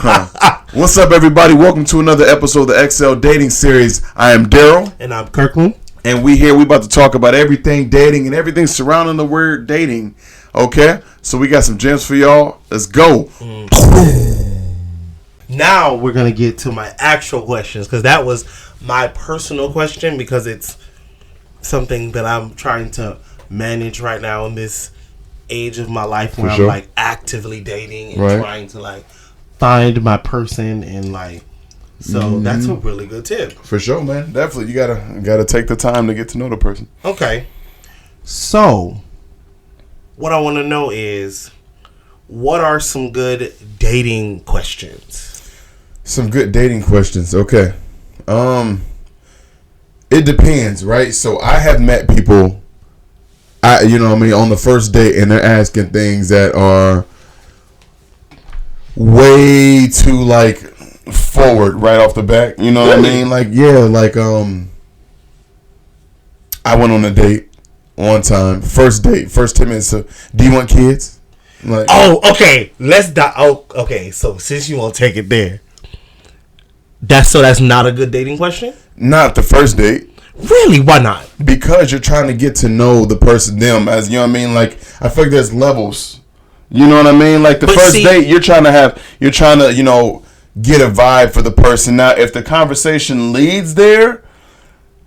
What's up, everybody? Welcome to another episode of the XL Dating Series. I am Darryl. And I'm Kirkland. And we about to talk about everything dating and everything surrounding the word dating. Okay? So we got some gems for y'all. Let's go. Now we're going to get to my actual questions, because that was my personal question, because it's something that I'm trying to manage right now in this age of my life where I'm like actively dating and trying to like find my person, and like that's a really good tip. For sure, man. Definitely. You gotta take the time to get to know the person. Okay. So what I want to know is, what are some good dating questions? Some good dating questions. Okay. It depends, right? So I have met people, on the first date, and they're asking things that are way too like forward right off the bat. You know what I mean? Like, I went on a date one time. First date, first 10 minutes. So, do you want kids? Like, okay. Okay. So since you won't take it there, that's not a good dating question. Not the first date. Really? Why not? Because you're trying to get to know the person, them, as you know what I mean. Like, I feel like there's levels. You know what I mean? Like the first date, you're trying to get a vibe for the person. Now, if the conversation leads there,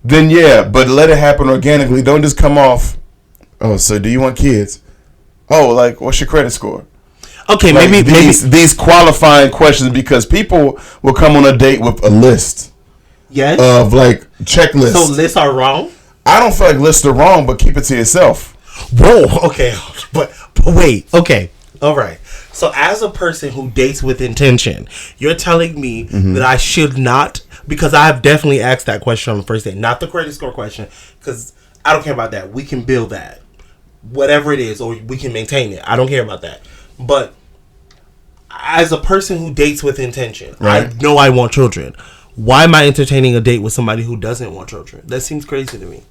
then yeah, but let it happen organically. Don't just come off, oh, so do you want kids? Oh, like, what's your credit score? Okay, like maybe these qualifying questions, because people will come on a date with a list. Yes. Of like checklists. So lists are wrong? I don't feel like lists are wrong, but keep it to yourself. Whoa, okay. But wait, okay. All right. So as a person who dates with intention, you're telling me that I should not, because I have definitely asked that question on the first date, not the credit score question, because I don't care about that. We can build that. Whatever it is, or we can maintain it. I don't care about that. But as a person who dates with intention, I know I want children. Why am I entertaining a date with somebody who doesn't want children? That seems crazy to me.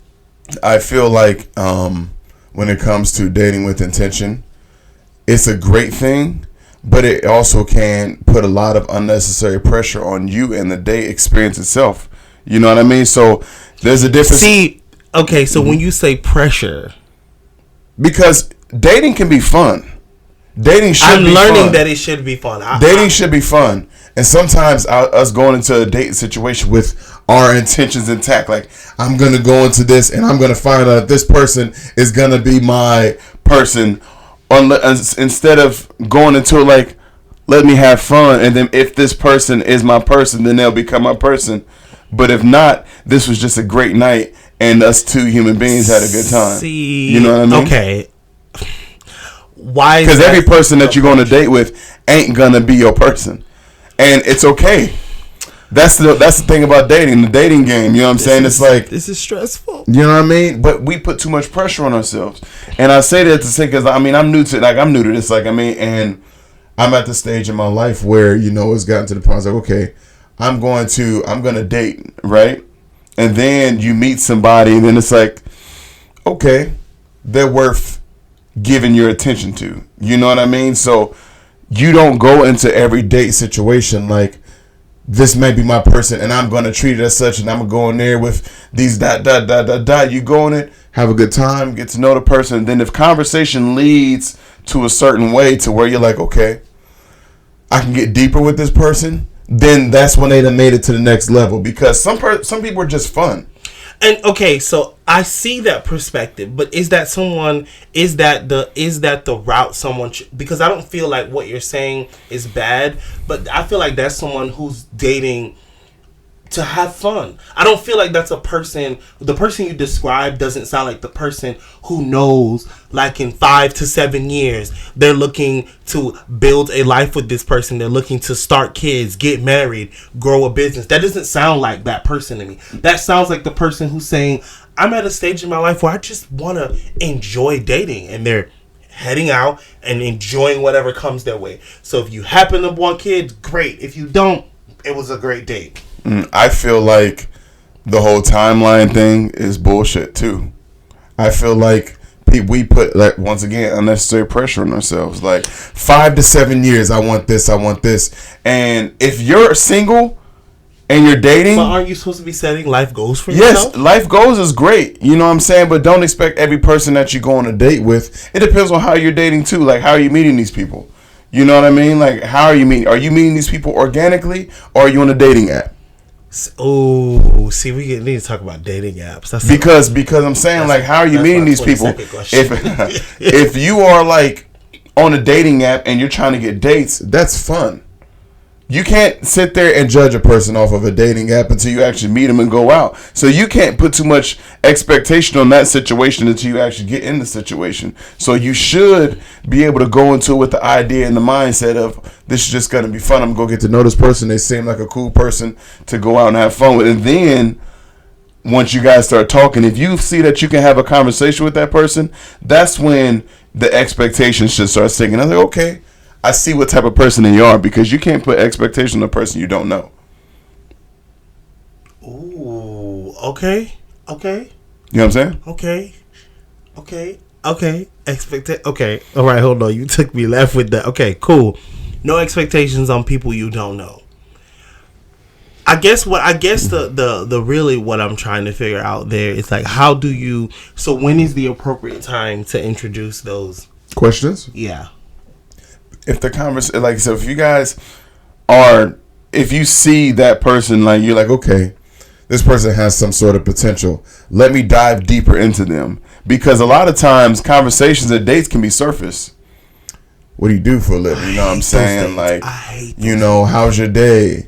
I feel like when it comes to dating with intention, it's a great thing, but it also can put a lot of unnecessary pressure on you and the date experience itself. You know what I mean? So there's a difference. See, okay, so when you say pressure, because dating can be fun. Dating should I'm be fun. I'm learning that it should be fun. Dating should be fun. And sometimes us going into a date situation with our intentions intact, like, I'm going to go into this and I'm going to find out if this person is going to be my person, instead of going into it like, let me have fun, and then if this person is my person, then they'll become my person. But if not, this was just a great night and us two human beings had a good time. See, you know what I mean? Okay. Why? Because every person that you're going to date with ain't going to be your person. And it's okay. That's the thing about dating, the dating game. You know what I'm saying? It's like, this is stressful. You know what I mean? But we put too much pressure on ourselves. And I say that to say, because I'm new to this. And I'm at the stage in my life where, it's gotten to the point. I was like, okay, I'm going to date, right? And then you meet somebody, and then it's like, okay, they're worth giving your attention to. You know what I mean? So you don't go into every date situation like, this may be my person and I'm going to treat it as such, and I'm going to go in there with these ... You go in it, have a good time, get to know the person. And then if conversation leads to a certain way to where you're like, okay, I can get deeper with this person, then that's when they done made it to the next level, because some people are just fun. And okay, so I see that perspective, but is that the route someone because I don't feel like what you're saying is bad, but I feel like that's someone who's dating to have fun. I don't feel like that's the person you described doesn't sound like the person who knows, like, in 5 to 7 years they're looking to build a life with this person. They're looking to start kids, get married, grow a business. That doesn't sound like that person to me. That sounds like the person who's saying, I'm at a stage in my life where I just want to enjoy dating, and they're heading out and enjoying whatever comes their way. So if you happen to want kids, great. If you don't, it was a great date. I feel like the whole timeline thing is bullshit too. I feel like we put, like, once again, unnecessary pressure on ourselves. Like 5 to 7 years, I want this, and if you're single and you're dating, but aren't you supposed to be setting life goals for yes, yourself? life goals is great. You know what I'm saying? But don't expect every person that you go on a date with. It depends on how you're dating too. Like, how are you meeting these people? You know what I mean? Like, how are you meeting? Are you meeting these people organically, or are you on a dating app? Oh, see, we need to talk about dating apps. That's because I'm saying, like, how are you meeting these people? If you are like on a dating app and you're trying to get dates, that's fun. You can't sit there and judge a person off of a dating app until you actually meet them and go out. So you can't put too much expectation on that situation until you actually get in the situation. So you should be able to go into it with the idea and the mindset of, this is just going to be fun. I'm going to get to know this person. They seem like a cool person to go out and have fun with. And then once you guys start talking, if you see that you can have a conversation with that person, that's when the expectations should start sinking. I'm like, okay, I see what type of person you are, because you can't put expectation on a person you don't know. Ooh, okay. You know what I'm saying? Okay. Okay. All right, hold on. You took me left with that. Okay, cool. No expectations on people you don't know. I guess the really what I'm trying to figure out there is, like, how do you, so when is the appropriate time to introduce those questions? Yeah. If the conversation, like, so if you guys are, if you see that person, like, you're like, okay, this person has some sort of potential, let me dive deeper into them. Because a lot of times conversations at dates can be surface. What do you do for a living? You know what I'm saying? Like, you know, how's your day?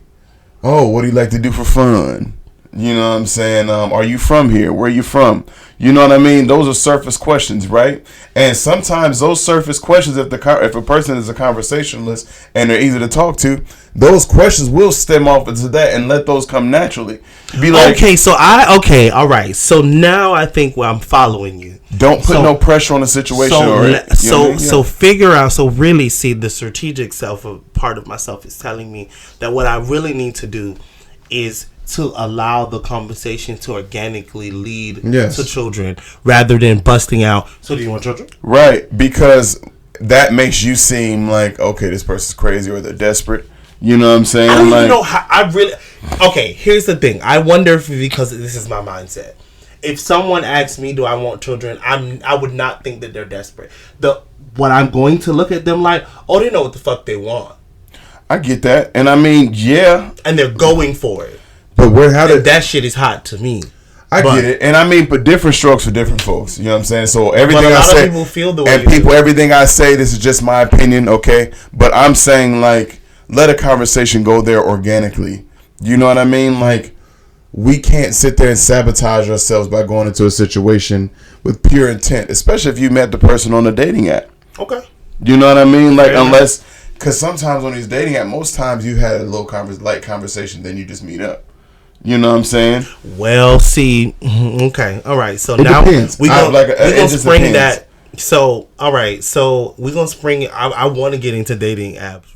Oh, what do you like to do for fun? You know what I'm saying? Are you from here? Where are you from? You know what I mean? Those are surface questions, right? And sometimes those surface questions, if a person is a conversationalist and they're easy to talk to, those questions will stem off into that and let those come naturally. Be like, all right. So now I think I'm following you. Don't put no pressure on the situation. So figure out. So really, see, the strategic self, part of myself is telling me that what I really need to do is to allow the conversation to organically lead to children, rather than busting out. So do you want children? Right, because that makes you seem like, okay, this person's crazy or they're desperate. You know what I'm saying? I don't even know how I really. Okay, here's the thing. I wonder if, because this is my mindset, if someone asks me, do I want children, I would not think that they're desperate. What I'm going to look at them like, oh, they know what the fuck they want. I get that, and I mean, yeah, and they're going for it. But that shit is hot to me. I get it, and I mean, but different strokes for different folks. You know what I'm saying? So everything I say, people feel the way and people, everything I say, this is just my opinion, okay? But I'm saying, like, let a conversation go there organically. You know what I mean? Like, we can't sit there and sabotage ourselves by going into a situation with pure intent, especially if you met the person on a dating app. Okay. You know what I mean? Like, unless, because sometimes on these dating apps, most times you had a little light conversation, then you just meet up. You know what I'm saying? Well, see, okay, all right. So it now depends. we gonna spring that. So all right, so we're gonna spring. I want to get into dating apps.